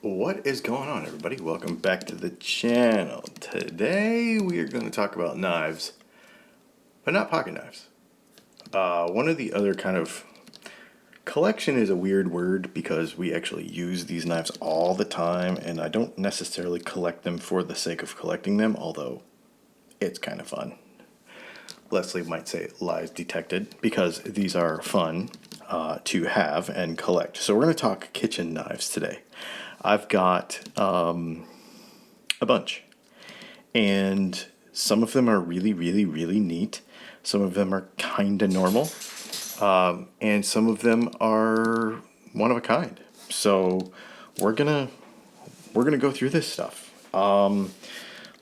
What is going on, everybody? Welcome back to the channel. Today we are going to talk about knives, but not pocket knives. One of the other kind of collection is a weird word because we actually use these knives all the time, and I don't necessarily collect them for the sake of collecting them, although it's kind of fun. Leslie might say lies detected because these are fun to have and collect. So we're going to talk kitchen knives today. I've got a bunch, and some of them are really, really, really neat. Some of them are kind of normal, and some of them are one of a kind. So we're gonna go through this stuff.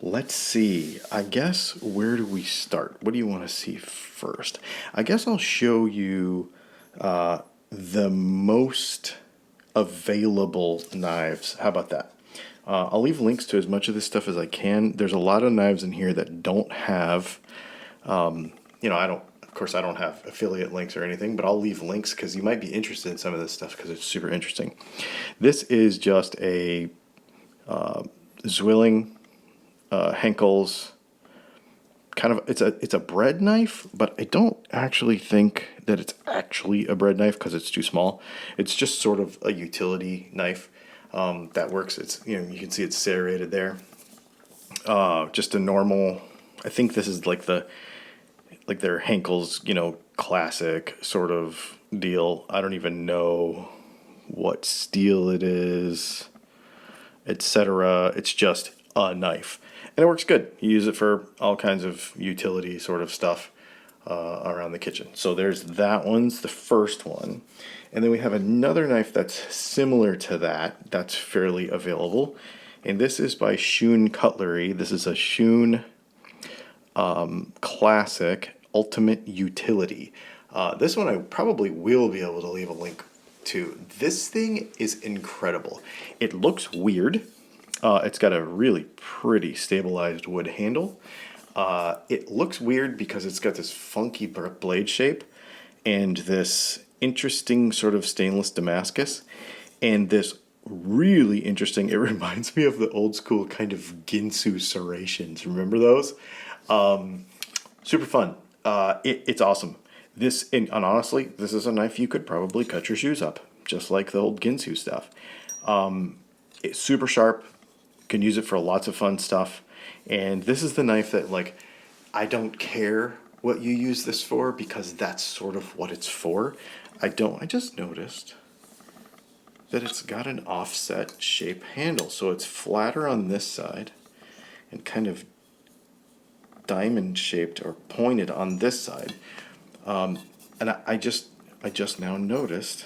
Let's see. I guess where do we start? What do you want to see first? I guess I'll show you the most available knives. How about that? I'll leave links to as much of this stuff as I can. There's a lot of knives in here that don't have, I don't have affiliate links or anything, but I'll leave links because you might be interested in some of this stuff because it's super interesting. This is just a Zwilling Henkel's kind of, it's a bread knife, but I don't actually think that it's actually a bread knife because it's too small. It's just sort of a utility knife that works. It's, you can see it's serrated there. Just a normal, I think this is like their Henkel's, classic sort of deal. I don't even know what steel it is, etc. It's just a knife. And it works good. You use it for all kinds of utility sort of stuff around the kitchen. So there's that one's the first one. And then we have another knife that's similar to that, that's fairly available. And this is by Schoon Cutlery. This is a Schoon Classic Ultimate Utility. This one I probably will be able to leave a link to. This thing is incredible. It looks weird. It's got a really pretty stabilized wood handle. It looks weird because it's got this funky blade shape and this interesting sort of stainless Damascus and this really interesting, it reminds me of the old school kind of Ginsu serrations. Remember those? Super fun. It's awesome. And honestly, this is a knife you could probably cut your shoes up, just like the old Ginsu stuff. It's super sharp. Can use it for lots of fun stuff. And this is the knife that, I don't care what you use this for because that's sort of what it's for. I just noticed that it's got an offset shape handle. So it's flatter on this side and kind of diamond shaped or pointed on this side. And I just now noticed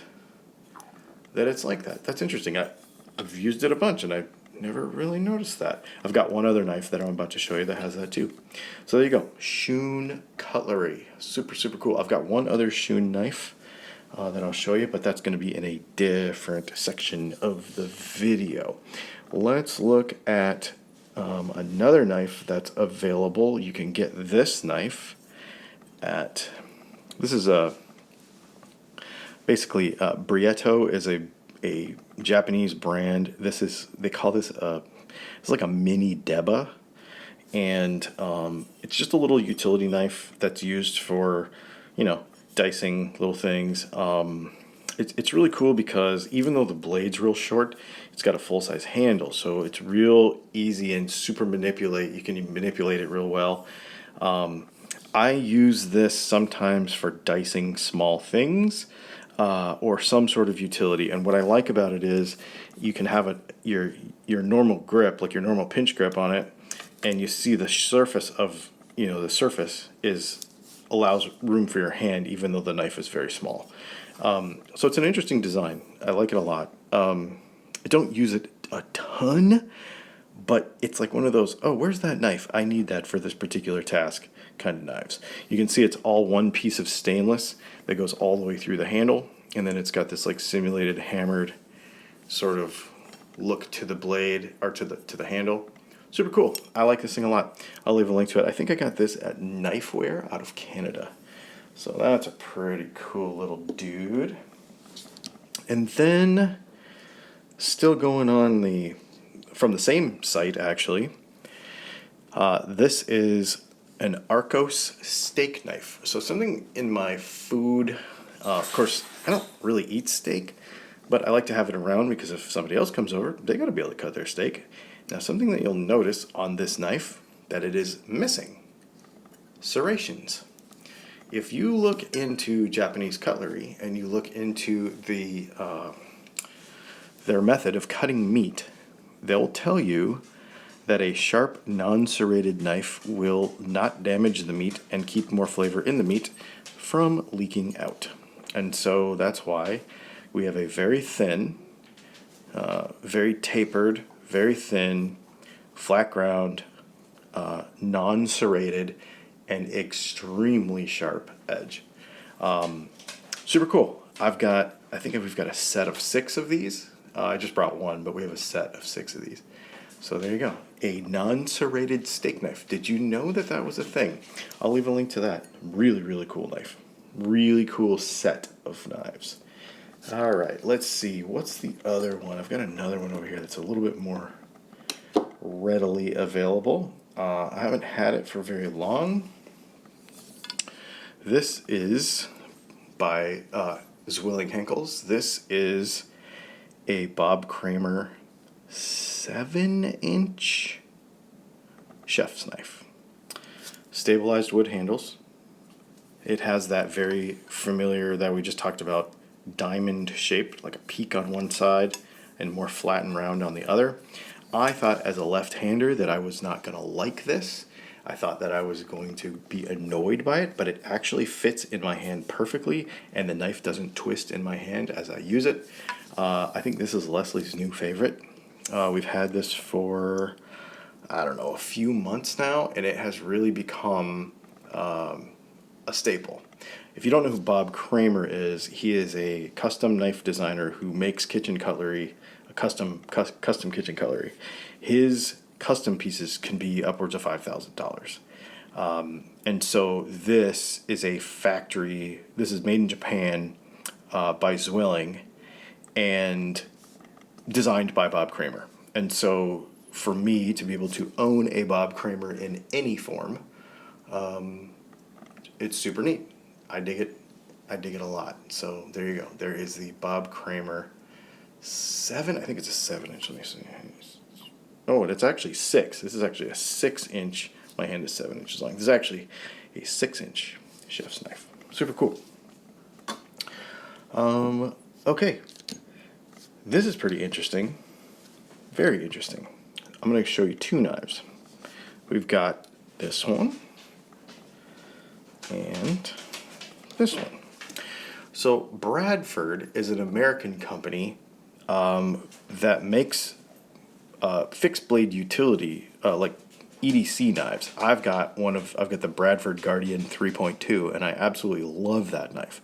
that it's like that. That's interesting. I've used it a bunch and I never really noticed that. I've got one other knife that I'm about to show you that has that too. So there you go. Schoon Cutlery. Super, super cool. I've got one other Schoon knife that I'll show you, but that's going to be in a different section of the video. Let's look at another knife that's available. You can get this knife at, this is basically Brietto is a Japanese brand. They call this it's like a mini Deba, and it's just a little utility knife that's used for dicing little things. It's really cool because even though the blade's real short, it's got a full-size handle, so it's real easy and super you can manipulate it real well. I use this sometimes for dicing small things or some sort of utility, and what I like about it is you can have your normal grip, like your normal pinch grip on it, and you see the surface of the surface allows room for your hand even though the knife is very small. So it's an interesting design. I like it a lot. I don't use it a ton, but it's like one of those, oh, where's that knife? I need that for this particular task kind of knives. You can see it's all one piece of stainless that goes all the way through the handle, and then it's got this simulated hammered sort of look to the blade or to the handle. Super cool. I like this thing a lot. I'll leave a link to it. I think I got this at Knifeware out of Canada. So that's a pretty cool little dude. And then Still going on from the same site actually. This is an Arcos steak knife. So something in my food, of course, I don't really eat steak, but I like to have it around because if somebody else comes over, they gotta be able to cut their steak. Now something that you'll notice on this knife, that it is missing serrations. If you look into Japanese cutlery and you look into their method of cutting meat, they'll tell you that a sharp, non-serrated knife will not damage the meat and keep more flavor in the meat from leaking out. And so that's why we have a very thin, very tapered, very thin, flat ground, non-serrated, and extremely sharp edge. Super cool. I think we've got a set of 6 of these. I just brought one, but we have a set of 6 of these. So there you go. A non-serrated steak knife. Did you know that that was a thing? I'll leave a link to that. Really, really cool knife. Really cool set of knives. All right, let's see. What's the other one? I've got another one over here that's a little bit more readily available. I haven't had it for very long. This is by Zwilling Henkels. This is a Bob Kramer 7-inch chef's knife. Stabilized wood handles. It has that very familiar, that we just talked about, diamond shaped, like a peak on one side and more flat and round on the other. I thought as a left-hander that I was not going to like this. I thought that I was going to be annoyed by it, but it actually fits in my hand perfectly, and the knife doesn't twist in my hand as I use it. I think this is Leslie's new favorite. We've had this for, I don't know, a few months now, and it has really become a staple. If you don't know who Bob Kramer is, he is a custom knife designer who makes kitchen cutlery, custom kitchen cutlery. His custom pieces can be upwards of $5,000. And so this is a factory, this is made in Japan by Zwilling and designed by Bob Kramer. And so for me to be able to own a Bob Kramer in any form, it's super neat. I dig it. I dig it a lot. So there you go. There is the Bob Kramer 7. I think it's a 7-inch. Let me see. Oh, and it's actually 6. This is actually a 6-inch. My hand is 7 inches long. This is actually a 6-inch chef's knife. Super cool. Okay. This is pretty interesting. Very interesting. I'm going to show you 2 knives. We've got this one and this one. So Bradford is an American company that makes fixed blade utility, like EDC knives. I've got the Bradford Guardian 3.2, and I absolutely love that knife.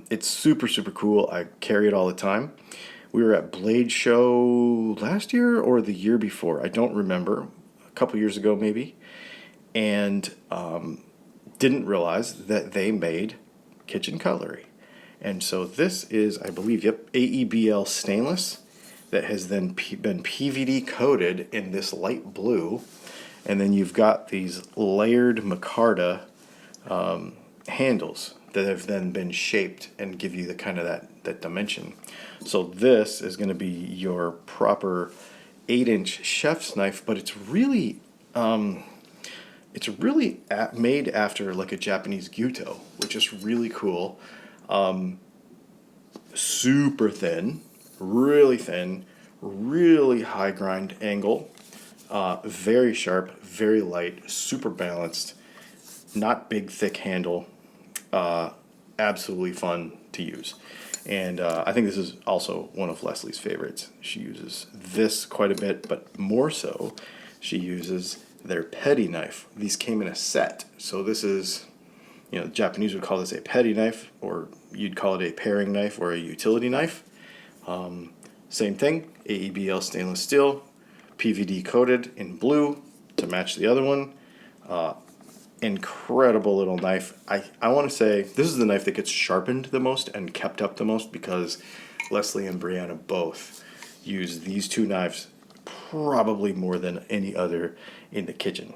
It's super, super cool. I carry it all the time. We were at Blade Show last year or the year before. I don't remember. A couple years ago, maybe. And didn't realize that they made kitchen cutlery. And so this is, I believe, AEBL stainless that has then been PVD coated in this light blue. And then you've got these layered micarta handles that have then been shaped and give you the kind of that dimension. So this is going to be your proper 8-inch chef's knife, but it's really made after like a Japanese gyuto, which is really cool. Super thin, really high grind angle, very sharp, very light, super balanced, not big, thick handle, absolutely fun to use. And I think this is also one of Leslie's favorites. She uses this quite a bit, but more so, she uses their petty knife. These came in a set, so this is, the Japanese would call this a petty knife, or you'd call it a paring knife or a utility knife. Same thing, AEBL stainless steel, PVD coated in blue to match the other one. Incredible little knife. I want to say this is the knife that gets sharpened the most and kept up the most because Leslie and Brianna both use these two knives probably more than any other in the kitchen,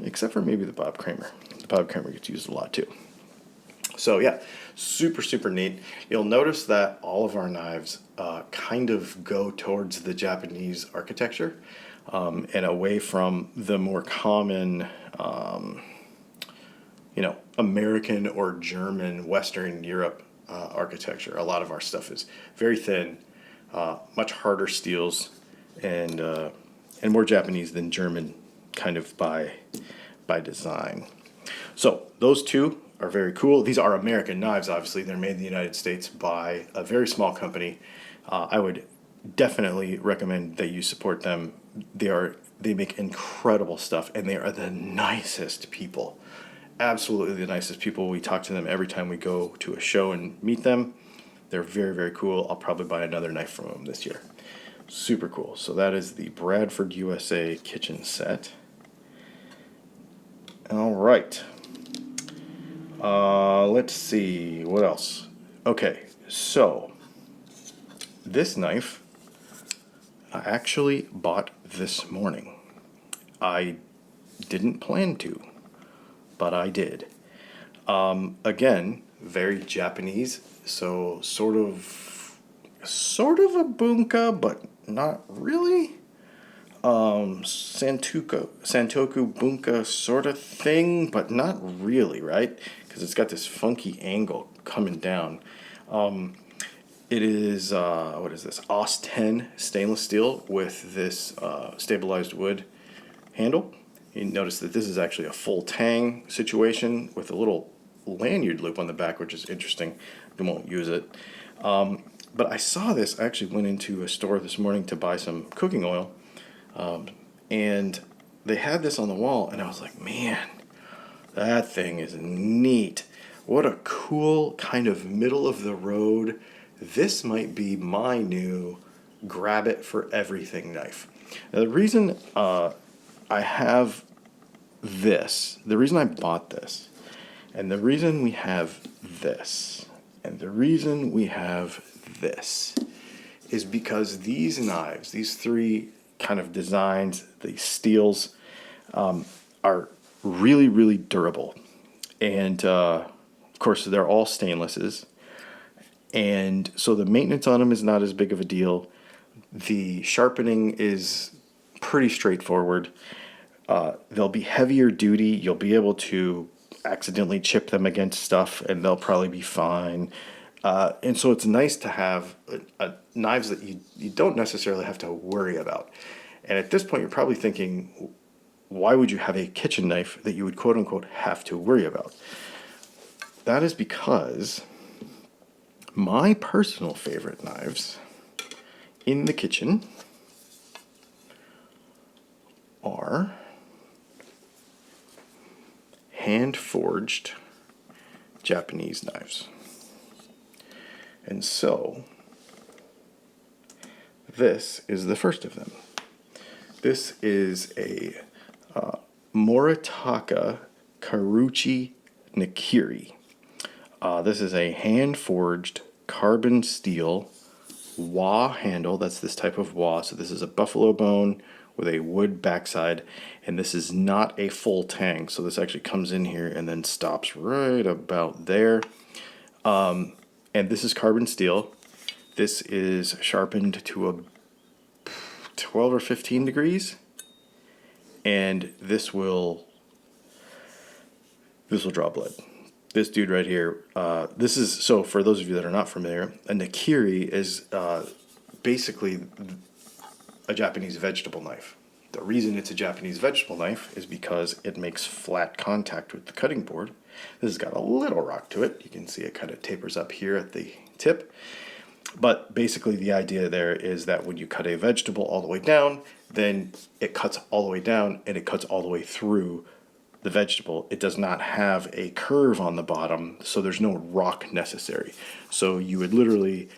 except for maybe the Bob Kramer. The Bob Kramer gets used a lot too. So yeah, super, super neat. You'll notice that all of our knives kind of go towards the Japanese architecture and away from the more common, American or German, Western Europe architecture. A lot of our stuff is very thin, much harder steels, and more Japanese than German, kind of by design. So those two are very cool. These are American knives, obviously. They're made in the United States by a very small company. I would definitely recommend that you support them. They make incredible stuff, and they are the nicest people. Absolutely the nicest people. We talk to them every time we go to a show and meet them. They're very, very cool. I'll probably buy another knife from them this year. Super cool. So that is the Bradford, USA kitchen set. All right. Let's see, what else? Okay, so this knife I actually bought this morning. I didn't plan to, but I did. Again, very Japanese, so sort of a Boonka, but not really. Santoku Boonka sort of thing, but not really, right? Because it's got this funky angle coming down. It is, what is this? OS 10 stainless steel with this stabilized wood handle. You notice that this is actually a full tang situation with a little lanyard loop on the back, which is interesting. I won't use it. But I saw this. I actually went into a store this morning to buy some cooking oil. And they had this on the wall, and I was like, man, that thing is neat. What a cool kind of middle of the road. This might be my new grab it for everything knife. Now, the reason I have this, the reason I bought this, and the reason we have this, and the reason we have this is because these knives, these three kind of designs, these steels, are really, really durable. And of course, they're all stainlesses. And so the maintenance on them is not as big of a deal. The sharpening is pretty straightforward. They'll be heavier duty. You'll be able to accidentally chip them against stuff, and they'll probably be fine. And so it's nice to have knives that you don't necessarily have to worry about. And at this point, you're probably thinking, why would you have a kitchen knife that you would quote unquote have to worry about? That is because my personal favorite knives in the kitchen are hand-forged Japanese knives. And so, this is the first of them. This is a Moritaka Karuchi Nikiri. This is a hand-forged carbon steel wah handle. That's this type of wah. So this is a buffalo bone with a wood backside, and this is not a full tang. So this actually comes in here and then stops right about there. And this is carbon steel. This is sharpened to a 12 or 15 degrees, and this will draw blood. This dude right here, this is, so for those of you that are not familiar, a Nikiri is basically a Japanese vegetable knife. The reason it's a Japanese vegetable knife is because it makes flat contact with the cutting board. This has got a little rock to it. You can see it kind of tapers up here at the tip. But basically the idea there is that when you cut a vegetable all the way down, then it cuts all the way down and it cuts all the way through the vegetable. It does not have a curve on the bottom, so there's no rock necessary. So you would literally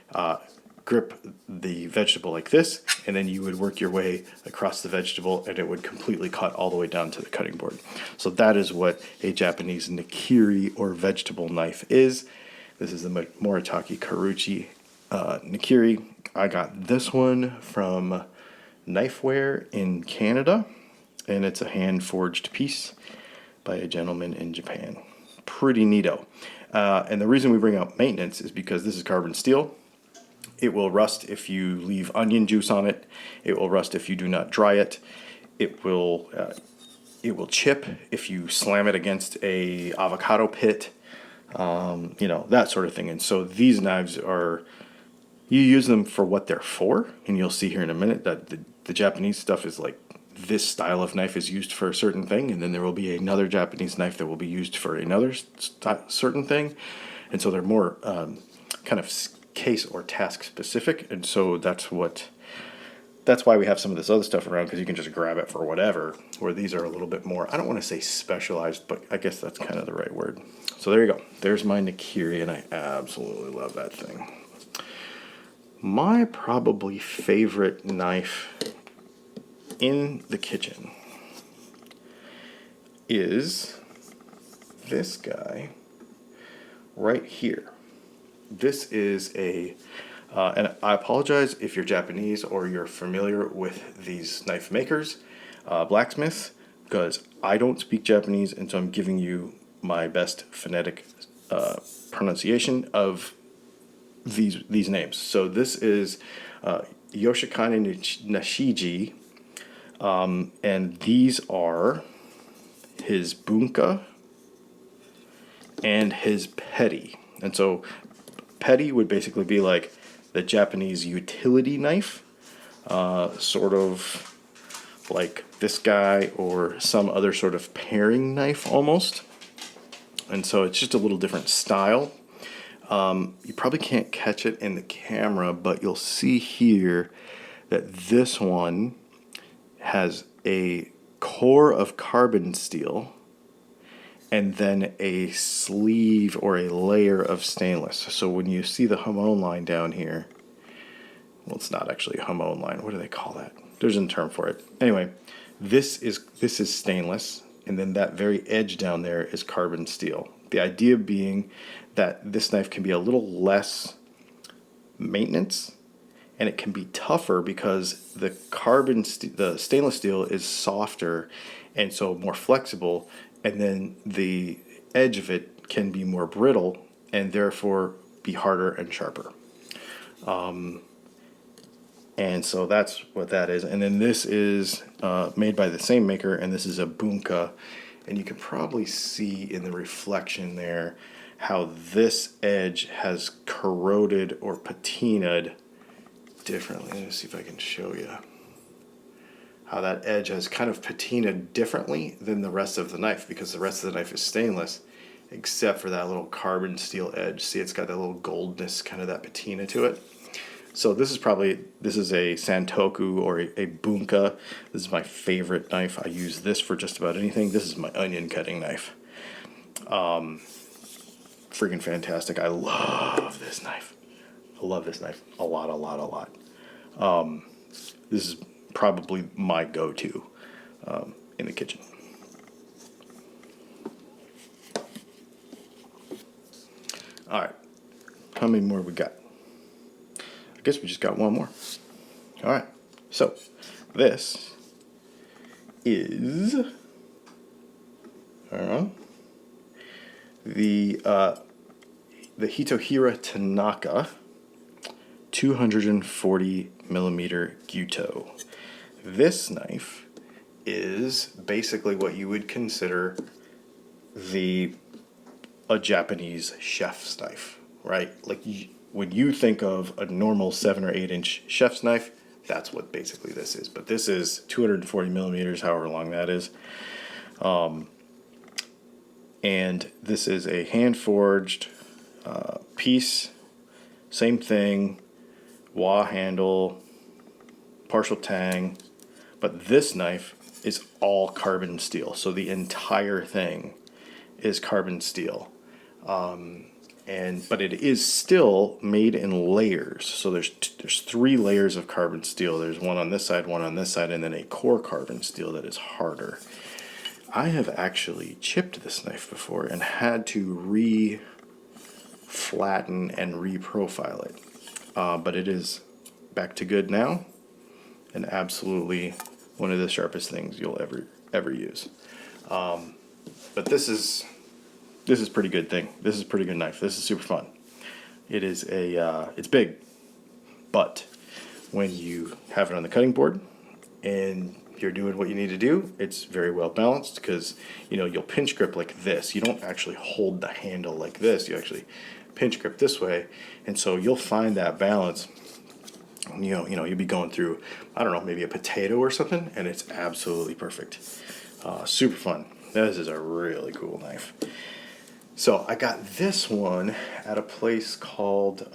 grip the vegetable like this, and then you would work your way across the vegetable, and it would completely cut all the way down to the cutting board. So that is what a Japanese Nikiri or vegetable knife is. This is the Moritaka Karuchi Nikiri. I got this one from Knifeware in Canada, and it's a hand-forged piece by a gentleman in Japan. Pretty neato. And the reason we bring up maintenance is because this is carbon steel. It will rust if you leave onion juice on it. It will rust if you do not dry it. It will chip if you slam it against a avocado pit. That sort of thing. And so these knives you use them for what they're for, and you'll see here in a minute that the Japanese stuff is like, this style of knife is used for a certain thing, and then there will be another Japanese knife that will be used for another certain thing. And so they're more kind of case or task specific, and so that's why we have some of this other stuff around, because you can just grab it for whatever, where these are a little bit more, I don't want to say specialized, but I guess that's kind of the right word. So there you go. There's my Niri, and I absolutely love that thing. My probably favorite knife in the kitchen is this guy right here. This is and I apologize if you're Japanese or you're familiar with these knife makers, blacksmiths, because I don't speak Japanese, and so I'm giving you my best phonetic pronunciation of these names. So this is Yoshikane Nashiji, and these are his Boonka and his petty. And so petty would basically be like the Japanese utility knife, sort of like this guy or some other sort of paring knife almost. And so it's just a little different style. You probably can't catch it in the camera, but you'll see here that this one has a core of carbon steel and then a sleeve or a layer of stainless. So when you see the Hamon line down here, well, it's not actually a Hamon line. What do they call that? There's a term for it. Anyway, this is stainless, and then that very edge down there is carbon steel. The idea being that this knife can be a little less maintenance, and it can be tougher because the stainless steel is softer and so more flexible, and then the edge of it can be more brittle and therefore be harder and sharper. And so that's what that is. And then this is made by the same maker, and this is a Boonka. And you can probably see in the reflection there how this edge has corroded or patinaed differently. Let me see if I can show you how that edge has kind of patinaed differently than the rest of the knife, because the rest of the knife is stainless except for that little carbon steel edge. See, it's got that little goldness, kind of that patina to it. So this is a Santoku or a Boonka. This is my favorite knife. I use this for just about anything. This is my onion cutting knife. Freaking fantastic. I love this knife. I love this knife a lot. This is probably my go-to in the kitchen. All right. How many more we got? I guess we just got one more. All right. So this is the Hitohira Tanaka 240 millimeter Gyuto. This knife is basically what you would consider a Japanese chef's knife, right? Like when you think of a normal 7 or 8 inch chef's knife, that's what basically this is. But this is 240 millimeters, however long that is. And this is a hand forged piece, same thing, wah handle, partial tang, but this knife is all carbon steel. So the entire thing is carbon steel. But it is still made in layers. So there's 3 layers of carbon steel. There's one on this side, one on this side, and then a core carbon steel that is harder. I have actually chipped this knife before and had to re-flatten and re-profile it. But it is back to good now, and absolutely one of the sharpest things you'll ever use. But this is pretty good thing. This is a pretty good knife. This is super fun. It is it's big, but when you have it on the cutting board and you're doing what you need to do, it's very well balanced, because you'll pinch grip like this. You don't actually hold the handle like this. You actually pinch grip this way, and so you'll find that balance. You'll be going through, I don't know, maybe a potato or something, and it's absolutely perfect. Super fun. This is a really cool knife. So I got this one at a place called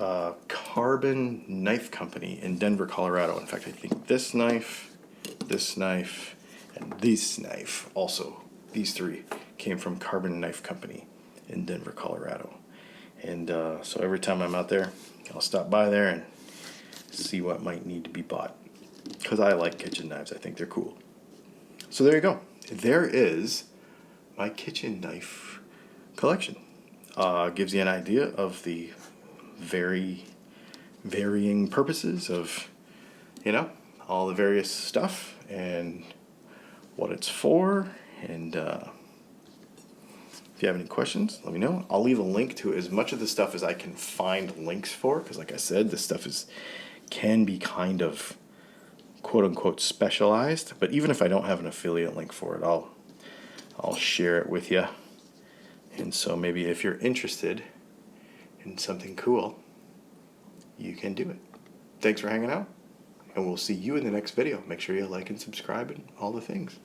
Carbon Knife Company in Denver, Colorado. In fact, I think this knife, and this knife also, these three came from Carbon Knife Company in Denver, Colorado. And so every time I'm out there, I'll stop by there and see what might need to be bought, because I like kitchen knives. I think they're cool. So there you go. There is my kitchen knife collection. Gives you an idea of the very varying purposes of, all the various stuff and what it's for. And if you have any questions, let me know. I'll leave a link to as much of the stuff as I can find links for, because like I said, this stuff can be kind of quote unquote specialized. But even if I don't have an affiliate link for it, I'll share it with you. And so maybe if you're interested in something cool, you can do it. Thanks for hanging out, and we'll see you in the next video. Make sure you like and subscribe and all the things.